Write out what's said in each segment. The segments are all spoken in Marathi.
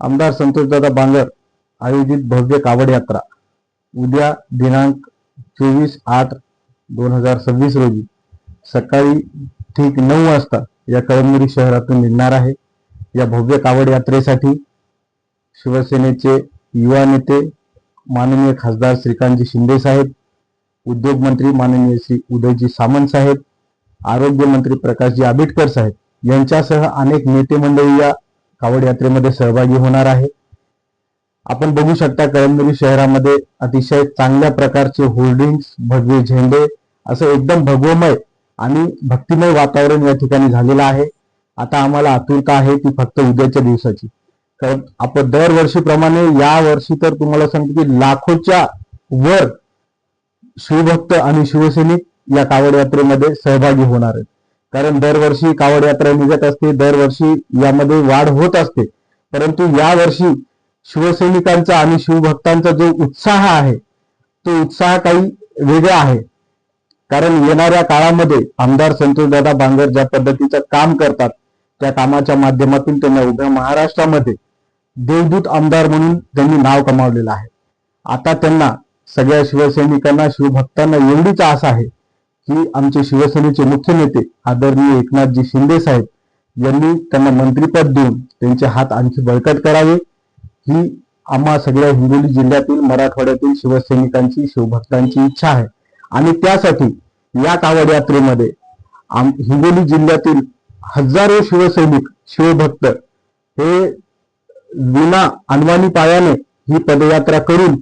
आमदार संतोषदादा बांगर आयोजित भव्य कावड यात्रा उद्या दिनांक 24/8/2026 रोजी सकाळी ठीक 9 वाजता या कळमनुरी शहरातून निघणार आहे। या भव्य कावड यात्रेसाठी शिवसेनेचे युवा नेते माननीय खासदार श्रीकांतजी शिंदे साहेब, उद्योग मंत्री माननीय श्री उदयजी सामंत साहेब, आरोग्य मंत्री प्रकाशजी आबिटकर साहेब यांच्यासह अनेक नेते मंडळी या कावड यात्रेमध्ये सहभागी होणार आहे। आपण बघू शकता कळमनुरी शहरामध्ये अतिशय चांगल्या प्रकारचे होर्डिंग्स, भगवे झेंडे असं एकदम भगवमय आणि भक्तिमय वातावरण या ठिकाणी झालेलं आहे। आता आम्हाला आतुरता आहे ती फक्त उद्याच्या दिवसाची, कारण आपण दरवर्षीप्रमाणे या वर्षी तर तुम्हाला सांगतो की लाखोच्या वर शिवभक्त आणि शिवसैनिक या कावड यात्रेमध्ये सहभागी होणार आहेत। कारण दरवर्षी कावड यात्रा निघत असते, दरवर्षी यामध्ये वाढ होत असते, परंतु या वर्षी शिवसैनिकांचा आणि शिवभक्तांचा जो उत्साह आहे तो उत्साह काही वेगळा आहे। कारण येणाऱ्या काळामध्ये आमदार संतोषदादा बांगर ज्या पद्धतीचं काम करतात त्या कामाच्या माध्यमातून त्यांना उभ्या महाराष्ट्रामध्ये देवदूत आमदार म्हणून त्यांनी नाव कमावलेलं आहे। आता त्यांना सगळ्या शिवसैनिकांना, शिवभक्तांना एवढीच आस आहे की आमचे शिवसेनेचे मुख्य नेते आदरणीय एकनाथजी शिंदे साहेब यांनी त्यांना मंत्रिपद देऊन त्यांचे हात आणखी बळकट करावे, ही आम्हा सगळ्या हिंगोली जिल्ह्यातील, मराठवाड्यातील शिवसैनिकांची, शिवभक्तांची इच्छा आहे। आणि त्यासाठी या कावड यात्रेमध्ये हिंगोली जिल्ह्यातील हजारो शिवसैनिक, शिवभक्त हे विना अनवाणी पायाने ही पदयात्रा करून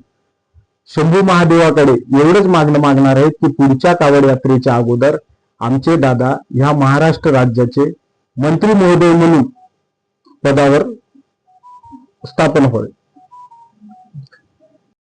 शंभू महादेवाकडे एवढंच मागणार आहेत की पुढच्या कावड यात्रेच्या अगोदर आमचे दादा ह्या महाराष्ट्र राज्याचे मंत्री महोदय म्हणून पदावर स्थापन होईल।